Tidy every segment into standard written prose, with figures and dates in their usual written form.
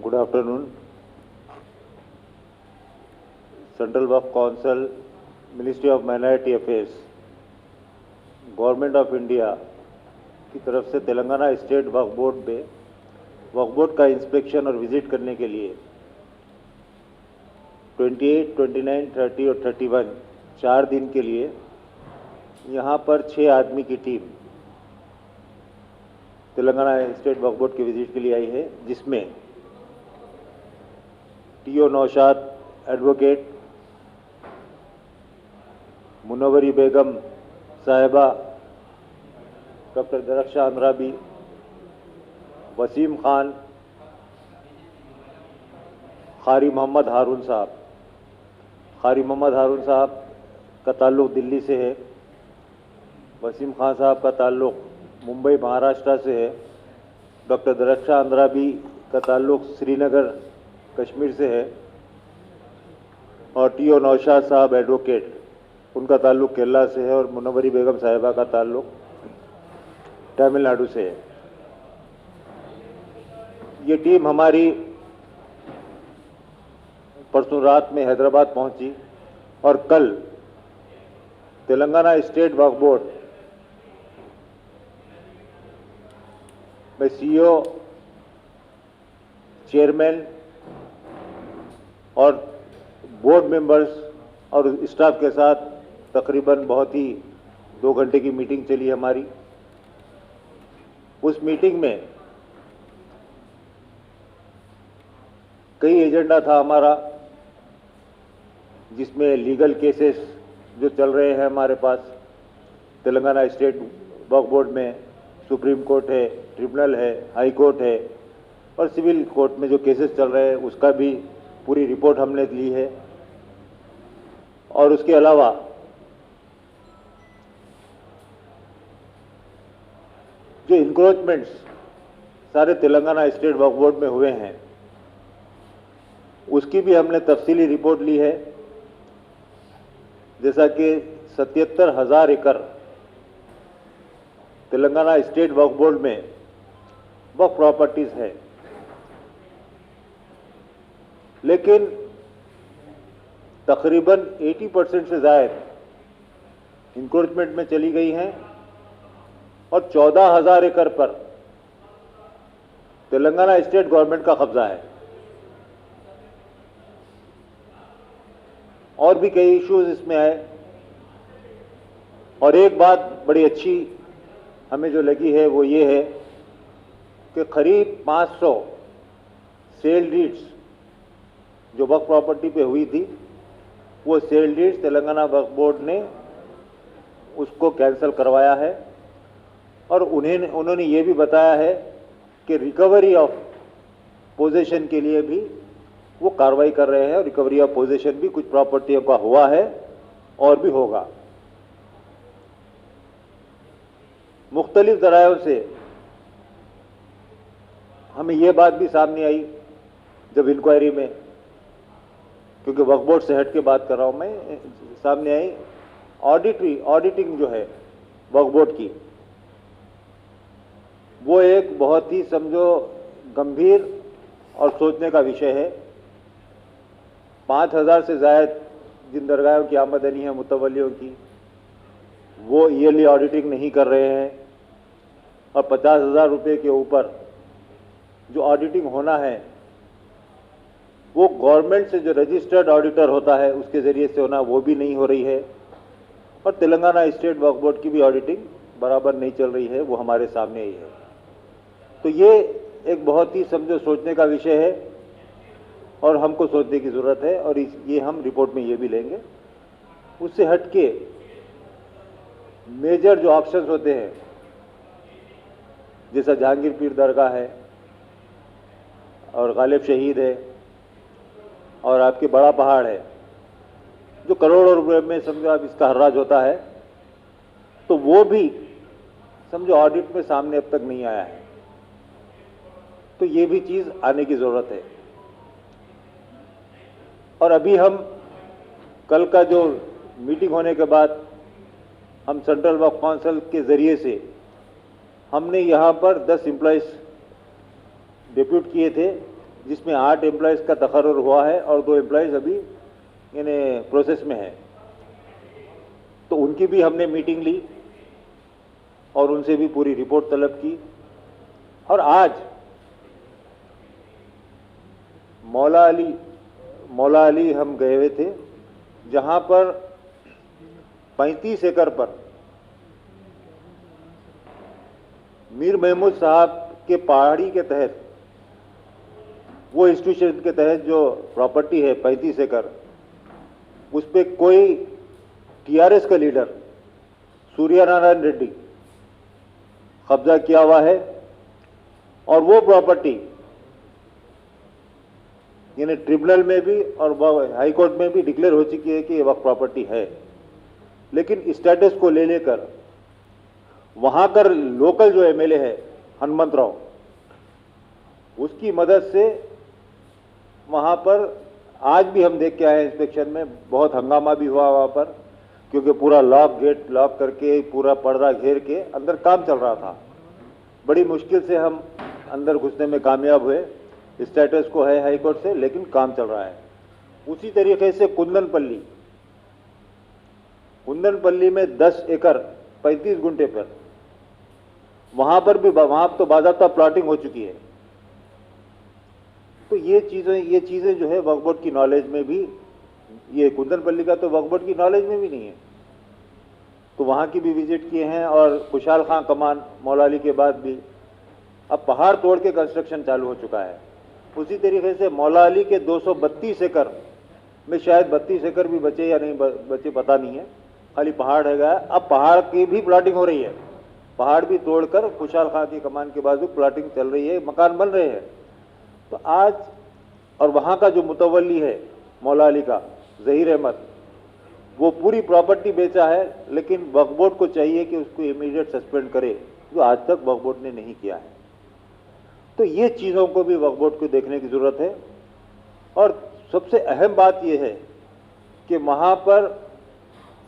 Good afternoon. Central Work Council, Ministry of Minority Affairs, government of India की तरफ से Telangana state वक्फ board में वक्फ board का इंस्पेक्शन और विजिट करने के लिए 28, 29, 30 और 31 4 दिन के लिए यहाँ पर 6 आदमी की टीम तेलंगाना स्टेट वक्फ बोर्ड के विजिट के लिए आई है, जिसमें टीओ नौशाद एडवोकेट, मुनव्वरी बेगम साहिबा, डॉक्टर दरख्शान अंद्राबी, वसीम खान, कारी मोहम्मद हारून साहब। कारी मोहम्मद हारून साहब का ताल्लुक़ दिल्ली से है, वसीम खान साहब का ताल्लुक़ मुंबई महाराष्ट्र से है, डॉक्टर दरख्शान अंद्राबी का ताल्लुक़ श्रीनगर कश्मीर से है और टीओ नौशाद साहब एडवोकेट, उनका ताल्लुक़ केरला से है और मुनव्वरी बेगम साहिबा का ताल्लुक़ तमिलनाडु से है। ये टीम हमारी परसों रात में हैदराबाद पहुंची और कल तेलंगाना स्टेट वक्फ बोर्ड में सीईओ, चेयरमैन और बोर्ड मेंबर्स और स्टाफ के साथ तकरीबन बहुत ही 2 घंटे की मीटिंग चली हमारी। उस मीटिंग में कई एजेंडा था हमारा, जिसमें लीगल केसेस जो चल रहे हैं हमारे पास तेलंगाना स्टेट वक्फ बोर्ड में, सुप्रीम कोर्ट है, ट्रिब्यूनल है, हाई कोर्ट है और सिविल कोर्ट में जो केसेस चल रहे हैं उसका भी पूरी रिपोर्ट हमने ली है। और उसके अलावा जो इंक्रोचमेंट्स सारे तेलंगाना स्टेट वक्फ बोर्ड में हुए हैं उसकी भी हमने तफसीली रिपोर्ट ली है। जैसा कि 77,000 एकड़ तेलंगाना स्टेट वक्फ बोर्ड में वक्फ प्रॉपर्टीज है, लेकिन तकरीबन 80% से ज़्यादा इंक्रोचमेंट में चली गई हैं और 14,000 एकड़ पर तेलंगाना स्टेट गवर्नमेंट का कब्जा है। और भी कई इश्यूज इसमें आए और एक बात बड़ी अच्छी हमें जो लगी है वो ये है कि करीब 500 सेल डीड्स जो वक्फ प्रॉपर्टी पे हुई थी, वो सेल डीड्स तेलंगाना वक्फ बोर्ड ने उसको कैंसिल करवाया है और उन्होंने ये भी बताया है कि रिकवरी ऑफ पोजीशन के लिए भी वो कार्रवाई कर रहे हैं और रिकवरी ऑफ पोजीशन भी कुछ प्रॉपर्टियों का हुआ है और भी होगा। मुख्तलिफ ज़रायों से हमें ये बात भी सामने आई जब इंक्वायरी में, क्योंकि वक्फ बोर्ड से हट के बात कर रहा हूं मैं, सामने आई ऑडिटिंग जो है वक्फ बोर्ड की, वो एक बहुत ही समझो गंभीर और सोचने का विषय है। 5,000 से ज़्यादा जिन दरगाहों की आमदनी है मुतवल्लियों की, वो ईयरली ऑडिटिंग नहीं कर रहे हैं और 50,000 रुपये के ऊपर जो ऑडिटिंग होना है वो गवर्नमेंट से जो रजिस्टर्ड ऑडिटर होता है उसके ज़रिए से होना, वो भी नहीं हो रही है और तेलंगाना स्टेट वक्फ बोर्ड की भी ऑडिटिंग बराबर नहीं चल रही है, वो हमारे सामने ही है। तो ये एक बहुत ही समझो सोचने का विषय है और हमको सोचने की ज़रूरत है और ये हम रिपोर्ट में ये भी लेंगे। उससे हट के मेजर जो ऑप्शंस होते हैं, जैसा जहांगीर पीर दरगाह है और गालिब शहीद है और आपके बड़ा पहाड़ है, जो करोड़ों रुपए में समझो आप इसका हर्राज होता है, तो वो भी समझो ऑडिट में सामने अब तक नहीं आया है। तो ये भी चीज़ आने की ज़रूरत है। और अभी हम कल का जो मीटिंग होने के बाद हम सेंट्रल वक्फ काउंसिल के ज़रिए से हमने यहाँ पर 10 एम्प्लॉइज डिप्यूट किए थे, जिसमें 8 एम्प्लॉइज का तकर्रुर हुआ है और 2 एम्प्लॉइज अभी यानी प्रोसेस में है। तो उनकी भी हमने मीटिंग ली और उनसे भी पूरी रिपोर्ट तलब की। और आज मौला अली हम गए हुए थे, जहां पर 35 एकड़ पर मीर महमूद साहब के पहाड़ी के तहत, वो इंस्टीट्यूशन के तहत जो प्रॉपर्टी है 35 एकड़, उस पर कोई टीआरएस का लीडर सूर्यनारायण रेड्डी कब्जा किया हुआ है और वो प्रॉपर्टी यानी ट्रिब्यूनल में भी और हाई कोर्ट में भी डिक्लेयर हो चुकी है कि ये वक्फ प्रॉपर्टी है। लेकिन स्टेटस को ले लेकर वहां का लोकल जो एमएलए है हनुमंत राव, उसकी मदद से वहां पर आज भी हम देख के आए इंस्पेक्शन में बहुत हंगामा भी हुआ वहां पर, क्योंकि पूरा गेट लॉक करके पूरा पर्दा घेर के अंदर काम चल रहा था। बड़ी मुश्किल से हम अंदर घुसने में कामयाब हुए। स्टेटस को है हाई कोर्ट से, लेकिन काम चल रहा है। उसी तरीके से कुंदनपल्ली में 10 एकड़ 35 गुंठे पर, वहां पर भी वहां तो बाज़ाब्ता प्लॉटिंग हो चुकी है। तो ये चीजें जो है वक्फ बोर्ड की नॉलेज में भी, ये कुंदनपल्ली का तो वक्फ बोर्ड की नॉलेज में भी नहीं है, तो वहां की भी विजिट किए हैं। और खुशहाल खां कमान मौला अली के बाद भी अब पहाड़ तोड़ के कंस्ट्रक्शन चालू हो चुका है। उसी तरीके से मौला अली के 232 एकड़ में शायद 32 एकड़ भी बचे या नहीं बचे पता नहीं है, खाली पहाड़ है गया। अब पहाड़ की भी प्लॉटिंग हो रही है, पहाड़ भी तोड़कर खुशहाल खां की कमान के बाजू प्लॉटिंग चल रही है, मकान बन रहे हैं। तो आज और वहां का जो मुतवल्ली है मौला अली का ज़हीर अहमद, वो पूरी प्रॉपर्टी बेचा है, लेकिन वक्फ बोर्ड को चाहिए कि उसको इमीडिएट सस्पेंड करे, जो आज तक वक्फ बोर्ड ने नहीं किया है। तो ये चीज़ों को भी वक्फ बोर्ड को देखने की ज़रूरत है। और सबसे अहम बात यह है कि वहाँ पर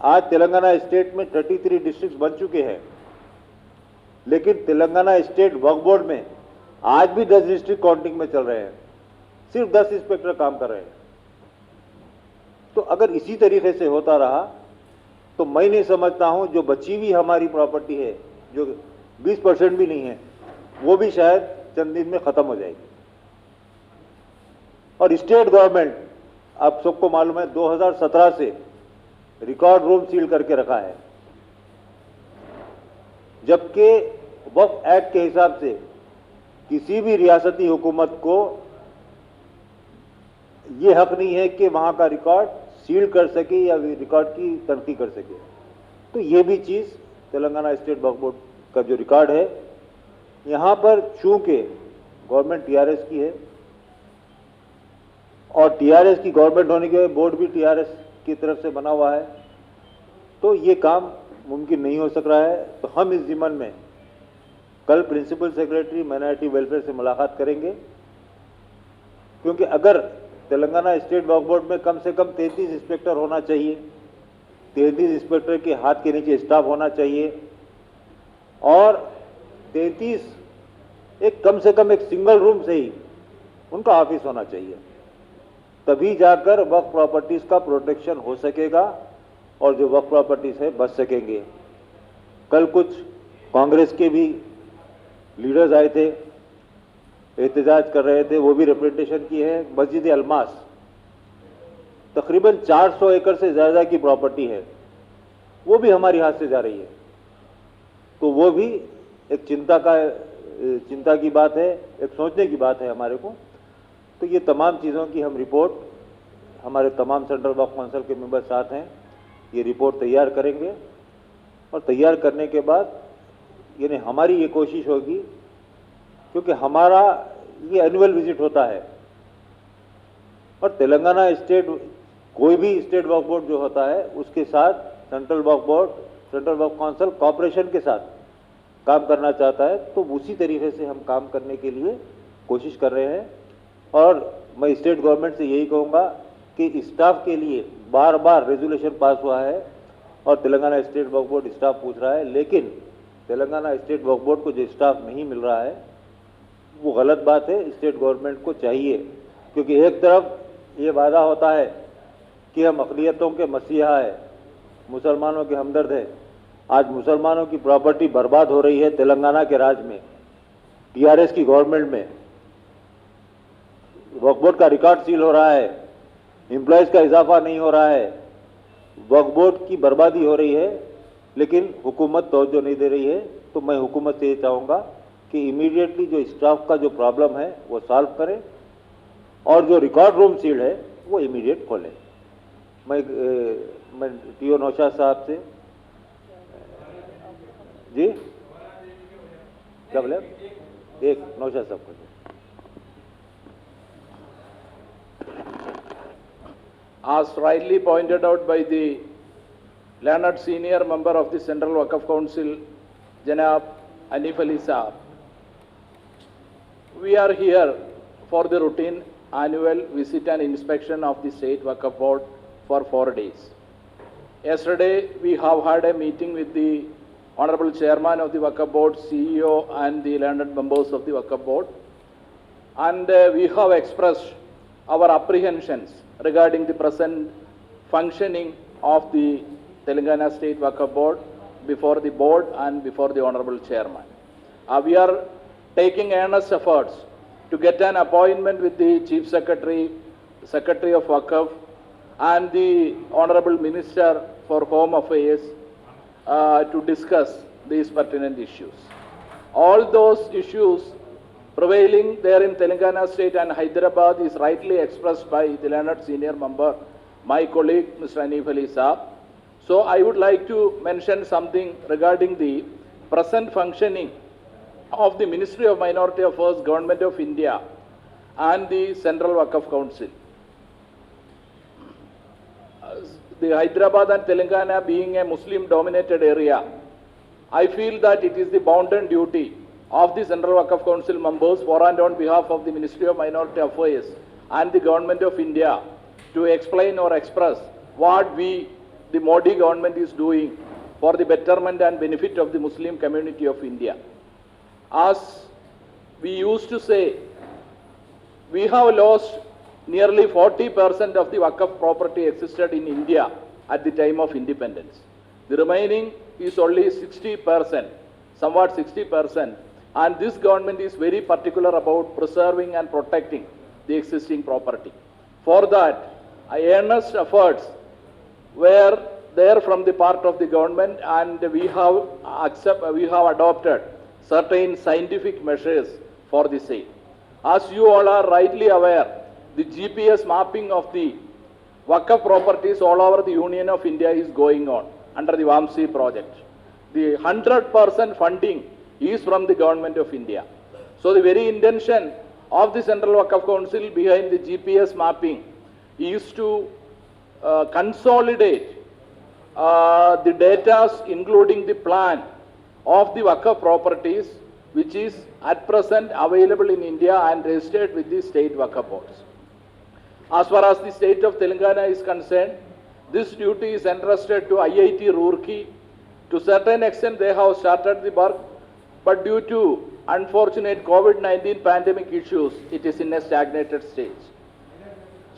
आज तेलंगाना स्टेट में 33 डिस्ट्रिक्ट बन चुके हैं, लेकिन तेलंगाना स्टेट वक्फ बोर्ड में आज भी 10 डिस्ट्रिक्ट काउंटिंग में चल रहे हैं, सिर्फ 10 इंस्पेक्टर काम कर रहे हैं। तो अगर इसी तरीके से होता रहा तो मैं नहीं समझता हूं जो बची हुई हमारी प्रॉपर्टी है, जो 20% भी नहीं है, वो भी शायद चंद दिन में खत्म हो जाएगी। और स्टेट गवर्नमेंट, आप सबको मालूम है, 2017 से रिकॉर्ड रूम सील करके रखा है, जबकि वक्फ एक्ट के हिसाब से किसी भी रियासती हुकूमत को ये हक नहीं है कि वहां का रिकॉर्ड सील कर सके या रिकॉर्ड की तरक्की कर सके। तो ये भी चीज तेलंगाना स्टेट वक्फ बोर्ड का जो रिकॉर्ड है, यहां पर चूंकि गवर्नमेंट टीआरएस की है और टीआरएस की गवर्नमेंट होने के बोर्ड भी टीआरएस की तरफ से बना हुआ है, तो ये काम मुमकिन नहीं हो सक रहा है। तो हम इस ज़िम्मन में कल प्रिंसिपल सेक्रेटरी माइनॉरिटी वेलफेयर से मुलाकात करेंगे, क्योंकि अगर तेलंगाना स्टेट वक्फ बोर्ड में कम से कम 33 इंस्पेक्टर होना चाहिए, 33 इंस्पेक्टर के हाथ के नीचे स्टाफ होना चाहिए, और 33 कम से कम एक सिंगल रूम से ही उनका ऑफिस होना चाहिए, तभी जाकर वक्फ प्रॉपर्टीज का प्रोटेक्शन हो सकेगा और जो वक्फ प्रॉपर्टीज है बच सकेंगे। कल कुछ कांग्रेस के भी लीडर्स आए थे, एहतजाज कर रहे थे, वो भी रिप्रेजेंटेशन की है। मस्जिद अलमास तकरीबन 400 एकड़ से ज़्यादा की प्रॉपर्टी है, वो भी हमारी हाथ से जा रही है। तो वो भी एक चिंता की बात है, एक सोचने की बात है हमारे को। तो ये तमाम चीज़ों की हम रिपोर्ट, हमारे तमाम सेंट्रल वक्फ काउंसिल के मेंबर साथ हैं, ये रिपोर्ट तैयार करेंगे और तैयार करने के बाद यानी हमारी ये कोशिश होगी, क्योंकि हमारा ये एनुअल विजिट होता है और तेलंगाना स्टेट कोई भी स्टेट वक्फ बोर्ड जो होता है उसके साथ सेंट्रल वक्फ बोर्ड, सेंट्रल वक्फ काउंसिल कॉपरेशन के साथ काम करना चाहता है। तो उसी तरीके से हम काम करने के लिए कोशिश कर रहे हैं। और मैं स्टेट गवर्नमेंट से यही कहूँगा कि स्टाफ के लिए बार बार रेजोल्यूशन पास हुआ है और तेलंगाना स्टेट वक्फ बोर्ड स्टाफ पूछ रहा है, लेकिन तेलंगाना स्टेट वक्फ बोर्ड को जो स्टाफ नहीं मिल रहा है वो गलत बात है। स्टेट गवर्नमेंट को चाहिए, क्योंकि एक तरफ ये वादा होता है कि हम अक़लियतों के मसीहा है, मुसलमानों के हमदर्द है। आज मुसलमानों की प्रॉपर्टी बर्बाद हो रही है तेलंगाना के राज में, टीआरएस की गवर्नमेंट में। वक्फ बोर्ड का रिकॉर्ड सील हो रहा है, एम्प्लॉयज़ का इजाफा नहीं हो रहा है, वक्फ बोर्ड की बर्बादी हो रही है, लेकिन हुकूमत तवज्जो नहीं दे रही है। तो मैं हुकूमत से ये चाहूँगा कि इमीडिएटली जो स्टाफ का जो प्रॉब्लम है वो सॉल्व करें और जो रिकॉर्ड रूम सील है वो इमीडिएट खोलें। मैं टीओ नौशाद साहब से जी क्या बोले, एक नौशाद साहब को as rightly pointed out by the learned senior member of the Central Waqf Council, Janab Hanif Ali Saab, we are here for the routine annual visit and inspection of the State Waqf Board for 4 days. Yesterday, we have had a meeting with the Honorable Chairman of the Waqf Board, CEO, and the learned members of the Waqf Board, and we have expressed our apprehensions regarding the present functioning of the Telangana State Waqf Board before the board and before the Honorable Chairman. We are taking earnest efforts to get an appointment with the Chief Secretary, Secretary of Waqf, and the Honorable Minister for Home Affairs to discuss these pertinent issues. All those issues prevailing there in Telangana state and Hyderabad is rightly expressed by the learned senior member, my colleague Mr. Hanif Ali Saab. So I would like to mention something regarding the present functioning of the Ministry of Minority Affairs, Government of India, and the Central Waqf Council. The Hyderabad and Telangana being a Muslim dominated area, I feel that it is the bounden duty of the Central Waqf Council members for and on behalf of the Ministry of Minority Affairs and the Government of India to explain or express what the Modi government is doing for the betterment and benefit of the Muslim community of India. As we used to say, we have lost nearly 40% of the Waqf property existed in India at the time of independence. The remaining is only 60%, somewhat 60%. And this government is very particular about preserving and protecting the existing property. For that, earnest efforts were there from the part of the government, and we have adopted certain scientific measures for the same. As you all are rightly aware, the GPS mapping of the Waqf properties all over the Union of India is going on under the VAMC project. The 100% funding is from the Government of India. So the very intention of the Central Waqf Council behind the GPS mapping is to consolidate the data, including the plan of the Waqf properties, which is at present available in India and registered with the state Waqf boards. As far as the state of Telangana is concerned, this duty is entrusted to IIT Roorkee. To a certain extent, they have started the work, but due to unfortunate COVID-19 pandemic issues, it is in a stagnated stage.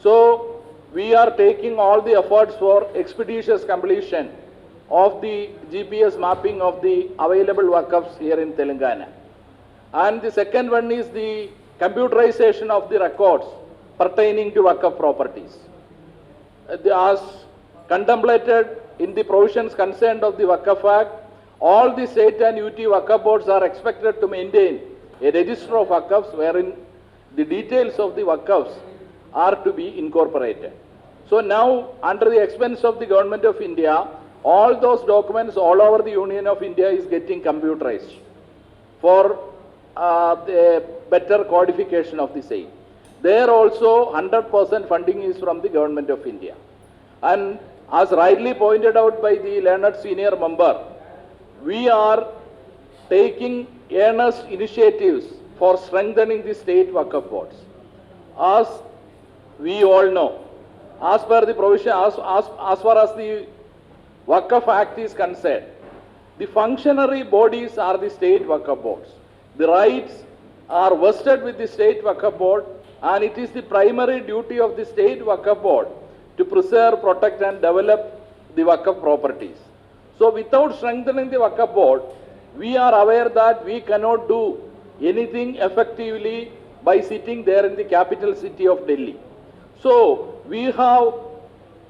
So, we are taking all the efforts for expeditious completion of the GPS mapping of the available Waqfs here in Telangana. And the second one is the computerization of the records pertaining to Waqf properties. As contemplated in the provisions concerned of the Waqf Act, all the state and UT Waqf boards are expected to maintain a register of Waqfs wherein the details of the Waqfs are to be incorporated. So now, under the expense of the Government of India, all those documents all over the Union of India is getting computerized for the better codification of the same. There also 100% funding is from the Government of India. And as rightly pointed out by the learned senior member, we are taking earnest initiatives for strengthening the state Waqf boards. As we all know, as per the provision, as far as the Waqf Act is concerned, The functionary bodies are the state Waqf boards. The rights are vested with the state Waqf board, and it is the primary duty of the state Waqf board to preserve, protect and develop the Waqf properties. So without strengthening the Waqf board, we are aware that we cannot do anything effectively by sitting there in the capital city of Delhi. So we have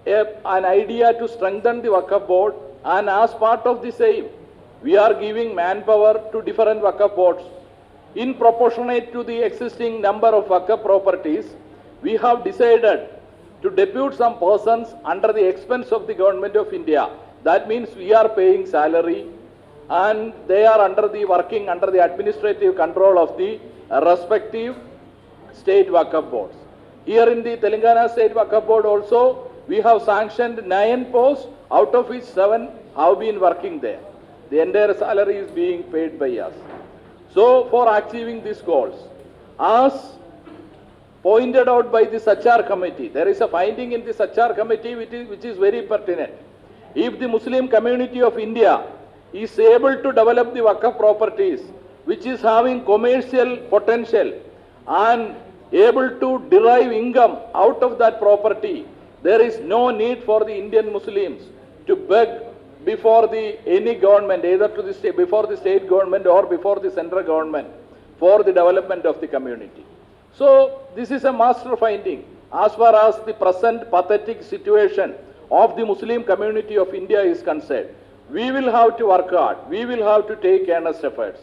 an idea to strengthen the Waqf board, and as part of the same, we are giving manpower to different Waqf boards. In proportionate to the existing number of Waqf properties, we have decided to depute some persons under the expense of the government of India. That means we are paying salary, and they are working under the administrative control of the respective state Waqf boards. Here in the Telangana State Waqf Board also, we have sanctioned 9 posts, out of which 7 have been working there. The entire salary is being paid by us. So, for achieving these goals, as pointed out by the Sachar committee, there is a finding in the Sachar committee which is very pertinent. If the Muslim community of India is able to develop the Waqf properties, which is having commercial potential and able to derive income out of that property, there is no need for the Indian Muslims to beg before any government, either to the state, before the state government or before the central government, for the development of the community. So this is a master finding as far as the present pathetic situation of the Muslim community of India is concerned. We will have to work hard. We will have to take earnest efforts.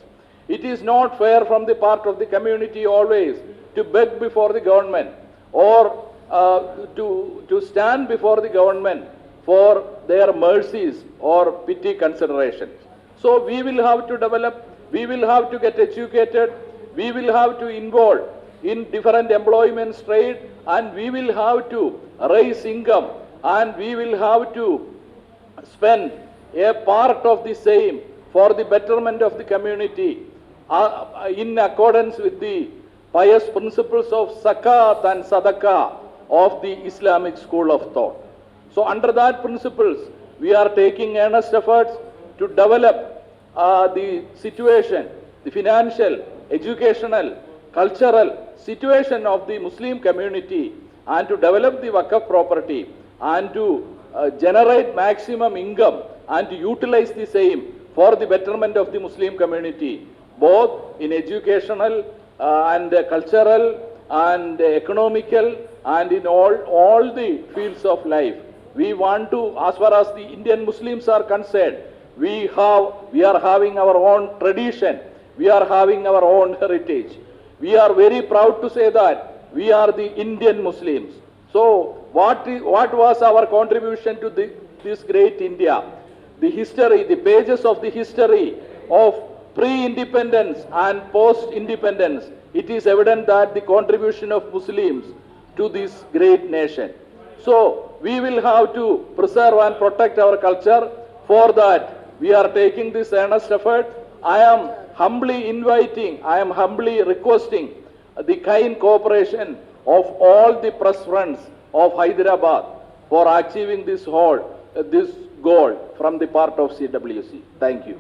It is not fair from the part of the community always to beg before the government or to stand before the government for their mercies or pity considerations. So we will have to develop, we will have to get educated, we will have to involve in different employments, trade, and we will have to raise income, and we will have to spend a part of the same for the betterment of the community in accordance with the pious principles of zakat and sadaqah of the Islamic school of thought. So under that principles, we are taking earnest efforts to develop the situation, the financial, educational, cultural situation of the Muslim community, and to develop the Waqf property and to generate maximum income and to utilize the same for the betterment of the Muslim community, both in educational and cultural and economical and in all the fields of life. We want to, as far as the Indian Muslims are concerned, we are having our own tradition, we are having our own heritage. We are very proud to say that we are the Indian Muslims. So what was our contribution to this great India? The history, the pages of the history of pre-independence and post-independence, it is evident that the contribution of Muslims to this great nation. So we will have to preserve and protect our culture. For that, we are taking this earnest effort. I am humbly inviting, I am humbly requesting the kind cooperation of all the press friends of Hyderabad for achieving this goal from the part of CWC. Thank you.